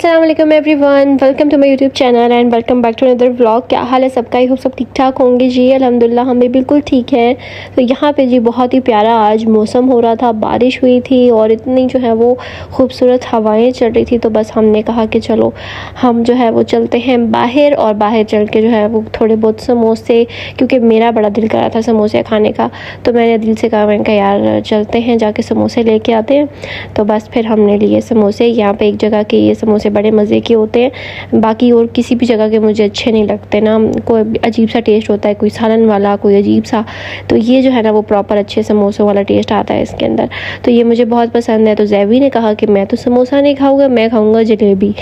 अस्सलाम वालेकुम everyone, welcome to my YouTube channel and welcome back to another vlog. क्या हाल है सबका? आई होप सब ठीक ठाक होंगे जी। अल्हम्दुलिल्लाह हम भी बिल्कुल ठीक हैं। तो यहाँ पे जी बहुत ही प्यारा आज मौसम हो रहा था, बारिश हुई थी और इतनी जो है वो खूबसूरत हवाएं चल रही थी। तो बस हमने कहा कि चलो हम जो है वो चलते हैं बाहर, और बाहर चल के जो है वो थोड़े बहुत समोसे, क्योंकि मेरा बड़ा दिल कर रहा था समोसे खाने का। तो मैंने दिल से कहा, मैंने कहा यार चलते हैं, जाके समोसे लेके आते हैं। तो बस फिर हमने लिए समोसे। यहाँ पे एक जगह के ये समोसे बड़े मज़े के होते हैं, बाकी और किसी भी जगह के मुझे अच्छे नहीं लगते ना। कोई अजीब सा टेस्ट होता है, कोई सालन वाला, कोई अजीब सा। तो ये जो है ना वो प्रॉपर अच्छे समोसों वाला टेस्ट आता है इसके अंदर। तो ये मुझे बहुत पसंद है। तो जैवी ने कहा कि मैं तो समोसा नहीं खाऊंगा, मैं खाऊंगा जलेबी।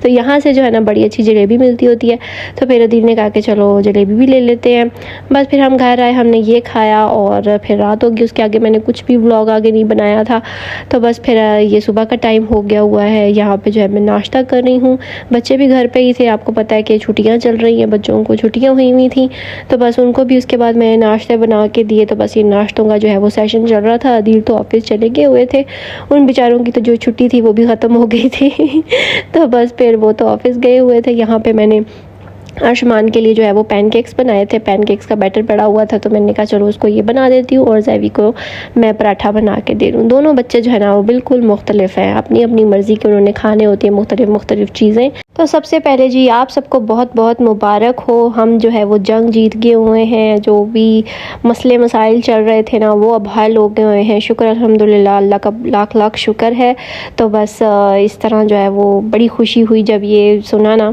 तो यहाँ से जो है ना बड़ी अच्छी जलेबी मिलती होती है। तो फिर अदील ने कहा कि चलो जलेबी भी ले लेते हैं। बस फिर हम घर आए, हमने ये खाया और फिर रात हो गई। उसके आगे मैंने कुछ भी व्लॉग आगे नहीं बनाया था। तो बस फिर ये सुबह का टाइम हो गया हुआ है। यहाँ पे जो है मैं नाश्ता कर रही हूँ। बच्चे भी घर पे ही थे, आपको पता है कि छुट्टियाँ चल रही हैं, बच्चों को छुट्टियाँ हुई थी। तो बस उनको भी उसके बाद मैंने नाश्ते बना के दिए। तो बस ये नाश्तों का जो है वो सेशन चल रहा था। अदील तो ऑफिस चले गए हुए थे, उन बेचारों की तो जो छुट्टी थी वो भी ख़त्म हो गई थी। तो बस फिर वो तो ऑफिस गए हुए थे। यहाँ पे मैंने आयुष्मान के लिए जो है वो पैनकेक्स बनाए थे। पैनकेक्स का बैटर पड़ा हुआ था, तो मैंने कहा चलो उसको ये बना देती हूँ और जैवी को मैं पराठा बना के दे दूँ। दोनों बच्चे जो है ना वो बिल्कुल मुख्तलिफ हैं, अपनी अपनी मर्ज़ी के उन्होंने खाने होती है मुख्तलिफ चीज़ें। तो सबसे पहले जी आप सबको बहुत बहुत मुबारक हो। हम जो है वो जंग जीत गए हुए हैं। जो भी मसले मसाइल चल रहे थे ना वो अब हल हो गए हुए हैं। शुक्र अल्हम्दुलिल्लाह, अल्लाह का लाख लाख शुक्र है। तो बस इस तरह जो है वो बड़ी खुशी हुई जब ये सुना ना,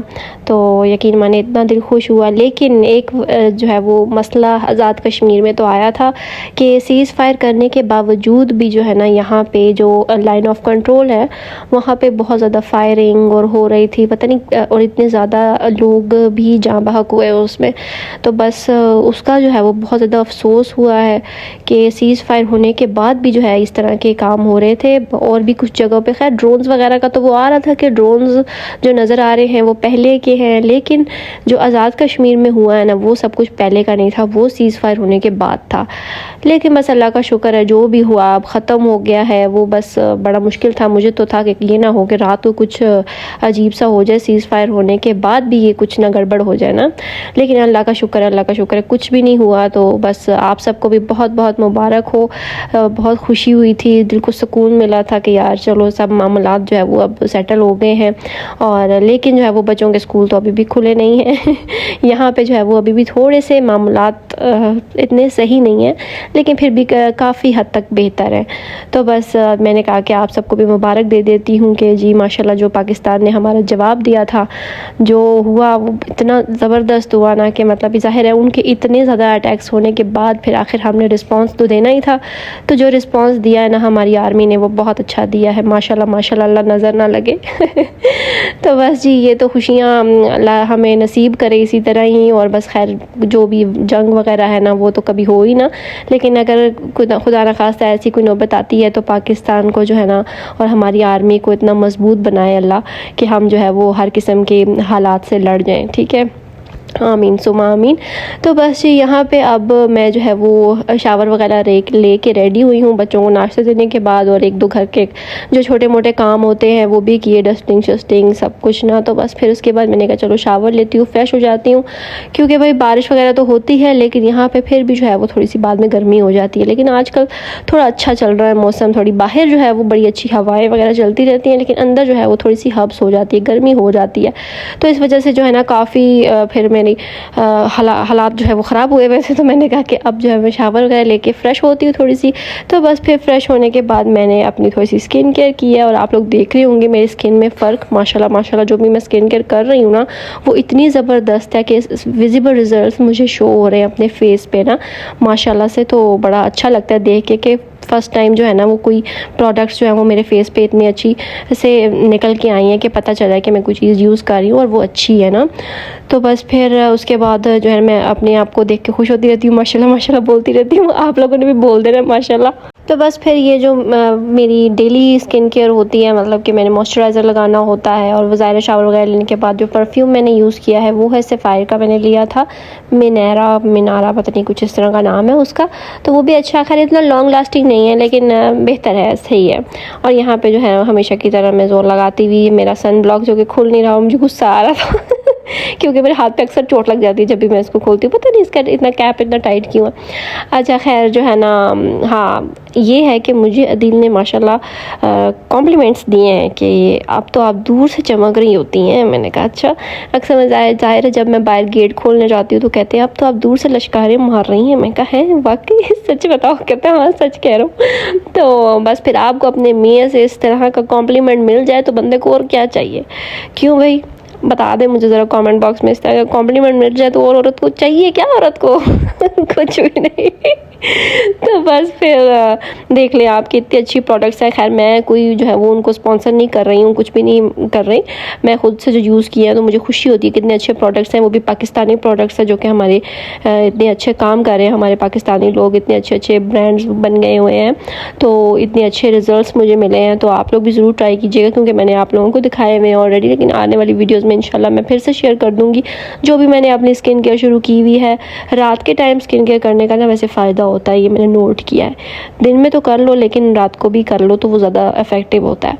तो यकीन माने इतना दिल खुश हुआ। लेकिन एक जो है वो मसला आज़ाद कश्मीर में तो आया था कि सीज़ फायर करने के बावजूद भी जो है ना यहाँ पे जो लाइन ऑफ कंट्रोल है वहाँ पे बहुत ज़्यादा फायरिंग और हो रही थी, पता नहीं, और इतने ज़्यादा लोग भी जाँ बहक हुए उसमें। तो बस उसका जो है वो बहुत ज़्यादा अफसोस हुआ है कि सीज़ फायर होने के बाद भी जो है इस तरह के काम हो रहे थे। और भी कुछ जगहों पे खैर ड्रोन्स वगैरह का तो वो आ रहा था कि ड्रोन्स जो नज़र आ रहे हैं वो पहले के हैं, लेकिन जो आज़ाद कश्मीर में हुआ है ना वो सब कुछ पहले का नहीं था, वो सीज़ फायर होने के बाद था। लेकिन बस अल्लाह का शुक्र है, जो भी हुआ अब ख़त्म हो गया है। वो बस बड़ा मुश्किल था, मुझे तो था कि ये ना हो कि रात को कुछ अजीब सा हो जाए, सीज़ फायर होने के बाद भी ये कुछ ना गड़बड़ हो जाए ना। लेकिन अल्लाह का शुक्र है कुछ भी नहीं हुआ। तो बस आप सबको भी बहुत बहुत मुबारक हो। बहुत खुशी हुई थी, दिल को सुकून मिला था कि यार चलो सब मामलात जो है वो अब सेटल हो गए हैं। और लेकिन जो है वो बच्चों के स्कूल तो अभी भी खुले नहीं हैं। यहाँ पे जो है वो अभी भी थोड़े से मामलात इतने सही नहीं हैं, लेकिन फिर भी काफ़ी हद तक बेहतर है। तो बस मैंने कहा कि आप सबको भी मुबारक दे देती हूँ कि जी माशाल्लाह जो पाकिस्तान ने हमारा जवाब दिया था, जो हुआ वो इतना ज़बरदस्त हुआ ना कि मतलब ज़ाहिर है उनके इतने ज़्यादा अटैक्स होने के बाद फिर आखिर हमने रिस्पांस तो देना ही था। तो जो रिस्पांस दिया है ना हमारी आर्मी ने वो बहुत अच्छा दिया है, माशाल्लाह माशाल्लाह, अल्लाह नज़र ना लगे। तो बस जी ये तो खुशियाँ अल्लाह हमें नसीब करे इसी तरह ही। और बस खैर जो भी जंग वगैरह है ना वो तो कभी हो ही ना, लेकिन अगर खुदा न खास्ता ऐसी कोई नौबत आती है तो पाकिस्तान को जो है ना और हमारी आर्मी को इतना मजबूत बनाए अल्लाह कि हम जो है वो हर किस्म के हालात से लड़ जाएं। ठीक है, आमीन सुमा आमीन। तो बस यहाँ पे अब मैं जो है वो शावर वगैरह ले के रेडी हुई हूँ बच्चों को नाश्ता देने के बाद, और एक दो घर के जो छोटे मोटे काम होते हैं वो भी किए, डस्टिंग शस्टिंग सब कुछ ना। तो बस फिर उसके बाद मैंने कहा चलो शावर लेती हूँ, फ्रेश हो जाती हूँ, क्योंकि भाई बारिश वगैरह तो होती है लेकिन यहाँ पर फिर भी जो है वो थोड़ी सी बाद में गर्मी हो जाती है। लेकिन आजकल थोड़ा अच्छा चल रहा है मौसम, थोड़ी बाहर जो है वो बड़ी अच्छी हवाएँ वगैरह चलती रहती हैं, लेकिन अंदर जो है वो थोड़ी सी हब्स हो जाती है, गर्मी हो जाती है। तो इस वजह से जो है ना काफ़ी फिर मेरी हालात जो है वो ख़राब हुए वैसे। तो मैंने कहा कि अब जो है मैं शावर वगैरह लेके फ़्रेश होती हूँ थोड़ी सी। तो बस फिर फ्रेश होने के बाद मैंने अपनी थोड़ी सी स्किन केयर की है, और आप लोग देख रहे होंगे मेरी स्किन में फ़र्क माशाल्लाह माशाल्लाह। जो भी मैं स्किन केयर कर रही हूँ ना वो इतनी ज़बरदस्त है कि विजिबल रिज़ल्ट मुझे शो हो रहे हैं अपने फेस पे ना माशाल्लाह से। तो बड़ा अच्छा लगता है देख के कि फ़र्स्ट टाइम जो है ना वो कोई प्रोडक्ट्स जो है वो मेरे फेस पे इतनी अच्छी से निकल के आई हैं कि पता चला है कि मैं कोई चीज़ यूज़ कर रही हूँ और वो अच्छी है ना। तो बस फिर उसके बाद जो है मैं अपने आप को देख के खुश होती रहती हूँ, माशाल्लाह माशाल्लाह बोलती रहती हूँ। आप लोगों ने भी बोल देना माशाल्लाह। तो बस फिर ये जो मेरी डेली स्किन केयर होती है, मतलब कि मैंने मॉइस्चराइज़र लगाना होता है, और वो ज़ाहिर शावर वगैरह लेने के बाद जो परफ्यूम मैंने यूज़ किया है वो है सेफ़ायर का, मैंने लिया था मिनारा पता नहीं कुछ इस तरह का नाम है उसका। तो वो भी अच्छा, खैर इतना लॉन्ग लास्टिंग नहीं है लेकिन बेहतर है, सही है। और यहाँ पे जो है हमेशा की तरह मैं ज़ोर लगाती हुई मेरा सन ब्लॉक जो कि खुल नहीं रहा, मुझे गुस्सा आ रहा था क्योंकि मेरे हाथ पे अक्सर चोट लग जाती है जब भी मैं इसको खोलती हूँ, पता नहीं इसका इतना कैप इतना टाइट क्यों है। अच्छा खैर जो है ना, हाँ ये है कि मुझे अदील ने माशाल्लाह कॉम्प्लीमेंट्स दिए हैं कि अब तो आप दूर से चमक रही होती हैं। मैंने कहा अच्छा। अक्सर मैं ज़ाहिर है जब मैं बाहर गेट खोलने जाती हूँ तो कहते हैं अब तो आप दूर से लश्कारे मार रही हैं। मैं कहा है वाकई सच बताओ? कहते हैं हाँ सच कह रहा हूँ। तो बस फिर आपको अपने मियाँ से इस तरह का कॉम्प्लीमेंट मिल जाए तो बंदे को और क्या चाहिए? क्यों भाई, बता दें मुझे ज़रा कमेंट बॉक्स में, इस तरह का कॉम्प्लीमेंट मिल जाए तो और औरत को चाहिए क्या? औरत को कुछ भी नहीं। तो बस फिर देख लें आपकी इतनी अच्छी प्रोडक्ट्स हैं। खैर मैं कोई जो है वो उनको स्पॉन्सर नहीं कर रही हूँ, कुछ भी नहीं कर रही, मैं खुद से जो यूज़ किया है तो मुझे खुशी होती है। कितने अच्छे प्रोडक्ट्स हैं, वो भी पाकिस्तानी प्रोडक्ट्स हैं जो कि हमारे इतने अच्छे काम कर रहे हैं। हमारे पाकिस्तानी लोग इतने अच्छे अच्छे ब्रांड्स बन गए हुए हैं, तो इतने अच्छे रिजल्ट्स मुझे मिले हैं। तो आप लोग भी ज़रूर ट्राई कीजिएगा, क्योंकि मैंने आप लोगों को दिखाए हुए हैं ऑलरेडी, लेकिन आने वाली वीडियोज़ में इंशाल्लाह मैं फिर से शेयर कर दूँगी जो भी मैंने अपनी स्किन केयर शुरू की हुई है। रात के टाइम स्किन केयर करने का ना वैसे फ़ायदा होता है, ये मैंने नोट किया है। दिन में तो कर लो लेकिन रात को भी कर लो तो वो ज़्यादा इफ़ेक्टिव होता है।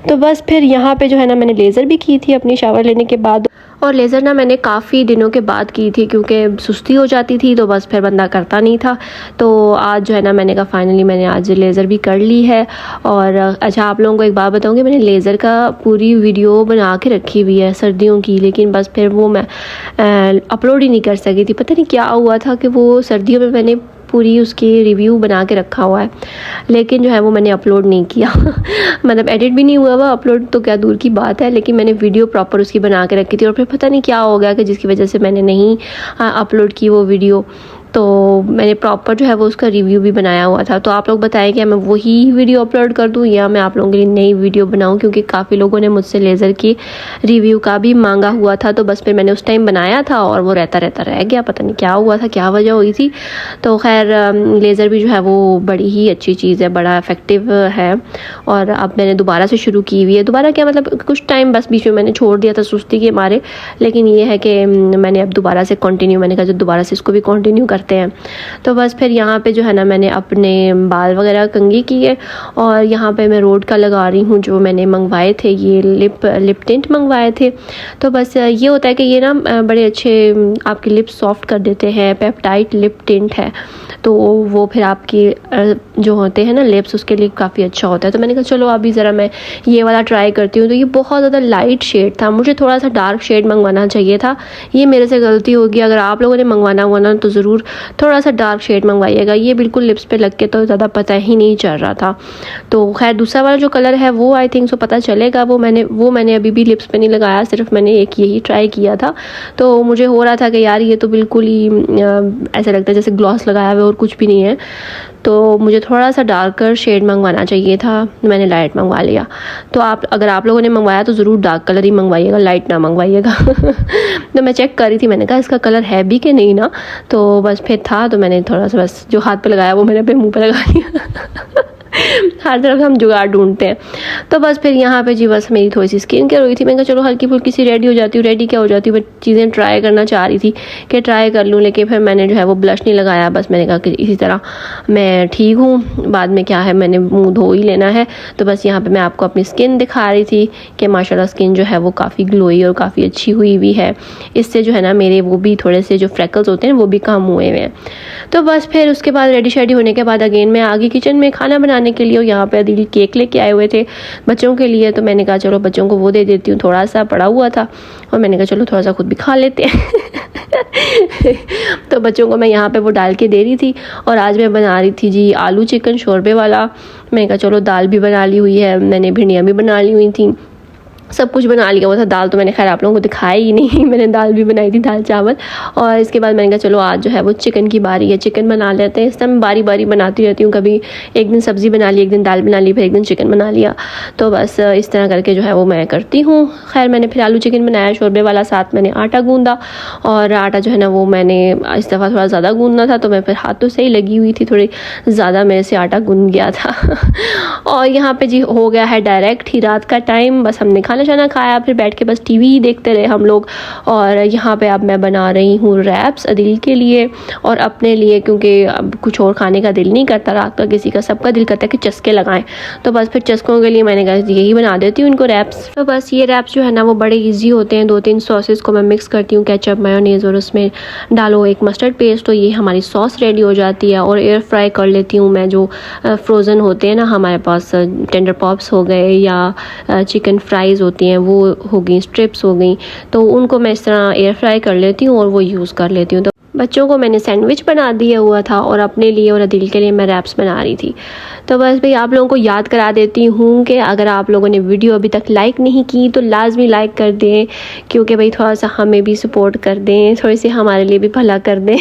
तो बस फिर यहाँ पे जो है ना मैंने लेज़र भी की थी अपनी शावर लेने के बाद, और लेज़र ना मैंने काफ़ी दिनों के बाद की थी क्योंकि सुस्ती हो जाती थी तो बस फिर बंदा करता नहीं था। तो आज जो है ना मैंने कहा फाइनली मैंने आज लेज़र भी कर ली है। और अच्छा आप लोगों को एक बात बताऊँगी, मैंने लेज़र का पूरी वीडियो बना के रखी हुई है सर्दियों की, लेकिन बस फिर वो मैं अपलोड ही नहीं कर सकी थी। पता नहीं क्या हुआ था कि वो सर्दियों में मैंने पूरी उसकी रिव्यू बना के रखा हुआ है, लेकिन जो है वो मैंने अपलोड नहीं किया मतलब एडिट भी नहीं हुआ हुआ, अपलोड तो क्या दूर की बात है, लेकिन मैंने वीडियो प्रॉपर उसकी बना के रखी थी। और फिर पता नहीं क्या हो गया कि जिसकी वजह से मैंने नहीं अपलोड की वो वीडियो। तो मैंने प्रॉपर जो है वो उसका रिव्यू भी बनाया हुआ था। तो आप लोग बताएं कि मैं वही वीडियो अपलोड कर दूं या मैं आप लोगों के लिए नई वीडियो बनाऊं, क्योंकि काफ़ी लोगों ने मुझसे लेज़र की रिव्यू का भी मांगा हुआ था। तो बस फिर मैंने उस टाइम बनाया था और वो रहता रह गया, पता नहीं क्या हुआ था, क्या वजह हुई थी। तो खैर लेज़र भी जो है वो बड़ी ही अच्छी चीज़ है, बड़ा इफ़ेक्टिव है। और अब मैंने दोबारा से शुरू की हुई है, दोबारा क्या मतलब कुछ टाइम बस बीच में मैंने छोड़ दिया था सुस्ती के मारे, लेकिन ये है कि मैंने अब दोबारा से कंटिन्यू, मैंने कहा जो दोबारा से इसको भी कंटिन्यू करते हैं। तो बस फिर यहाँ पे जो है ना मैंने अपने बाल वगैरह कंघी किए, और यहाँ पे मैं रोड का लगा रही हूँ जो मैंने मंगवाए थे, ये लिप टिंट मंगवाए थे। तो बस ये होता है कि ये ना बड़े अच्छे आपके लिप्स सॉफ्ट कर देते हैं, पेप्टाइड लिप टिंट है, तो वो फिर आपकी जो होते हैं ना लिप्स उसके लिए काफ़ी अच्छा होता है। तो मैंने कहा चलो अभी ज़रा मैं ये वाला ट्राई करती हूँ। तो ये बहुत ज़्यादा लाइट शेड था, मुझे थोड़ा सा डार्क शेड मंगवाना चाहिए था, ये मेरे से गलती होगी। अगर आप लोगों ने मंगवाना हुआ ना तो ज़रूर थोड़ा सा डार्क शेड मंगवाइएगा, ये बिल्कुल लिप्स पे लग के तो ज़्यादा पता ही नहीं चल रहा था। तो खैर दूसरा वाला जो कलर है वो आई थिंक सो पता चलेगा, वो मैंने अभी भी लिप्स पे नहीं लगाया, सिर्फ मैंने एक यही ट्राई किया था। तो मुझे हो रहा था कि यार ये तो बिल्कुल ही ऐसा लगता है जैसे ग्लॉस लगाया हुआ और कुछ भी नहीं है, तो मुझे थोड़ा सा डार्कर शेड मंगवाना चाहिए था, मैंने लाइट मंगवा लिया। तो अगर आप लोगों ने मंगवाया तो ज़रूर डार्क कलर ही मंगवाइएगा, लाइट ना मंगवाइएगा तो मैं चेक कर रही थी, मैंने कहा इसका कलर है भी कि नहीं ना, तो बस फिर था तो मैंने थोड़ा सा बस जो हाथ पे लगाया वो मैंने अपने मुँह पे लगा लिया हर तरफ हम जुगाड़ ढूंढते हैं। तो बस फिर यहाँ पे जी बस मेरी थोड़ी सी स्किन केयर हुई थी, मैं कहा चलो हल्की फुल्की सी रेडी हो जाती हूँ। रेडी क्या हो जाती हूँ, मैं चीज़ें ट्राई करना चाह रही थी कि ट्राई कर लूँ, लेकिन फिर मैंने जो है वो ब्लश नहीं लगाया। बस मैंने कहा कि इसी तरह मैं ठीक हूँ, बाद में क्या है मैंने मुँह धो ही लेना है। तो बस यहाँ पर मैं आपको अपनी स्किन दिखा रही थी कि माशाल्लाह स्किन जो है वो काफ़ी ग्लोई और काफ़ी अच्छी हुई हुई है। इससे जो है ना मेरे वो भी थोड़े से जो फ्रेकल्स होते हैं वो भी कम हुए हुए हैं। तो बस फिर उसके बाद रेडी शेडी होने के बाद अगेन मैं आ गई किचन में खाना बनाने के लिए। यहाँ पे अदील केक लेके आए हुए थे बच्चों के लिए, तो मैंने कहा चलो बच्चों को वो दे देती हूँ, थोड़ा सा पड़ा हुआ था और मैंने कहा चलो थोड़ा सा खुद भी खा लेते हैं तो बच्चों को मैं यहाँ पे वो डाल के दे रही थी। और आज मैं बना रही थी जी आलू चिकन शोरबे वाला। मैंने कहा चलो दाल भी बना ली हुई है, मैंने भिंडियाँ भी बना ली हुई थी, सब कुछ बना लिया हुआ था। दाल तो मैंने खैर आप लोगों को दिखाई ही नहीं मैंने दाल भी बनाई थी, दाल चावल। और इसके बाद मैंने कहा चलो आज जो है वो चिकन की बारी है, चिकन बना लेते हैं। इस टाइम बारी बारी बनाती रहती हूँ, कभी एक दिन सब्ज़ी बना ली, एक दिन दाल बना ली, फिर एक दिन चिकन बना लिया। तो बस इस तरह करके जो है वो मैं करती हूँ। खैर मैंने फिर आलू चिकन बनाया शोरबे वाला, साथ मैंने आटा गूँधा। और आटा जो है ना वो मैंने इस दफ़ा थोड़ा ज़्यादा गूँधना था, तो मैं फिर हाथ तो सही लगी हुई थी, थोड़ी ज़्यादा मेरे से आटा गूँध गया था और यहाँ पे जी हो गया है डायरेक्ट ही रात का टाइम। बस हमने खाना शाना खाया, फिर बैठ के बस टीवी ही देखते रहे हम लोग। और यहाँ पे अब मैं बना रही हूँ रैप्स अदिल के लिए और अपने लिए, क्योंकि अब कुछ और खाने का दिल नहीं करता रात का, किसी का सबका दिल करता है कि चस्के लगाएं। तो बस फिर चस्कों के लिए मैंने कहा यही बना देती हूँ इनको रैप्स। तो बस ये रैप्स जो है ना वो बड़े ईजी होते हैं। 2-3 सॉसेस को मैं मिक्स करती हूँ, केचप, मेयोनीज़, और उसमें डालो एक मस्टर्ड पेस्ट, तो ये हमारी सॉस रेडी हो जाती है। और एयर फ्राई कर लेती हूँ मैं, जो फ्रोज़न होते हैं ना हमारे पास, टेंडर पॉप्स हो गए या चिकन फ्राइज़ होती हैं वो हो गई, स्ट्रिप्स हो गई, तो उनको मैं इस तरह एयर फ्राई कर लेती हूँ और वो यूज़ कर लेती हूँ। तो बच्चों को मैंने सैंडविच बना दिया हुआ था और अपने लिए और अदिल के लिए मैं रैप्स बना रही थी। तो बस भाई आप लोगों को याद करा देती हूँ कि अगर आप लोगों ने वीडियो अभी तक लाइक नहीं की तो लाजमी लाइक कर दें, क्योंकि भाई थोड़ा सा हमें भी सपोर्ट कर दें, थोड़ी सी हमारे लिए भी भला कर दें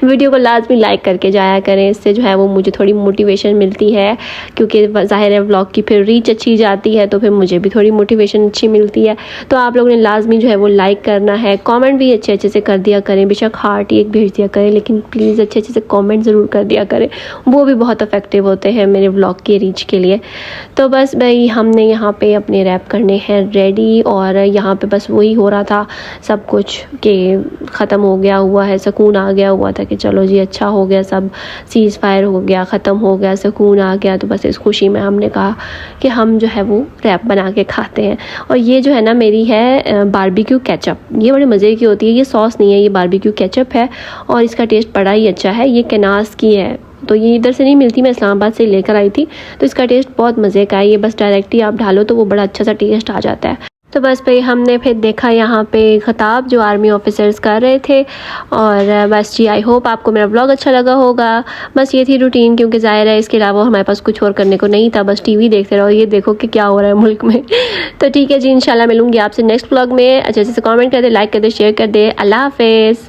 वीडियो को लाजमी लाइक करके जाया करें, इससे जो है वो मुझे थोड़ी मोटिवेशन मिलती है, क्योंकि ज़ाहिर है व्लॉग की फिर रीच अच्छी जाती है, तो फिर मुझे भी थोड़ी मोटिवेशन अच्छी मिलती है। तो आप लोगों ने लाजमी जो है वो लाइक करना है, कॉमेंट भी अच्छे अच्छे से कर दिया करें, बेशक हार्ट एक भेज दिया करें, लेकिन प्लीज़ अच्छे अच्छे से कमेंट ज़रूर कर दिया करें, वो भी बहुत इफेक्टिव होते हैं मेरे व्लॉग के रीच के लिए। तो बस भाई हमने यहाँ पे अपने रैप करने हैं रेडी, और यहाँ पे बस वही हो रहा था सब कुछ कि ख़त्म हो गया हुआ है, सुकून आ गया हुआ था कि चलो जी अच्छा हो गया, सब सीज़ फायर हो गया, ख़त्म हो गया, सुकून आ गया। तो बस इस खुशी में हमने कहा कि हम जो है वो रैप बना के खाते हैं। और ये जो है ना मेरी है बारबेक्यू केचप, ये बड़े मज़े की होती है, ये सॉस नहीं है, ये बारबेक्यू केचप है और इसका टेस्ट बड़ा ही अच्छा है। ये केनास की है, तो ये इधर से नहीं मिलती, मैं इस्लामाबाद से लेकर आई थी, तो इसका टेस्ट बहुत मज़े का है। ये बस डायरेक्टली आप ढालो तो वो बड़ा अच्छा सा टेस्ट आ जाता है। तो बस भाई हमने फिर देखा यहाँ पे खिताब जो आर्मी ऑफिसर्स कर रहे थे। और बस जी आई होप आपको मेरा व्लॉग अच्छा लगा होगा। बस ये थी रूटीन, क्योंकि ज़ाहिर है इसके अलावा हमारे पास कुछ और करने को नहीं था, बस टीवी देखते रहो, ये देखो कि क्या हो रहा है मुल्क में तो ठीक है जी, इंशाल्लाह मिलूंगी आपसे नेक्स्ट व्लॉग में। अच्छे से कमेंट कर दे, लाइक कर दे, शेयर कर दे। अल्लाह हाफिज़।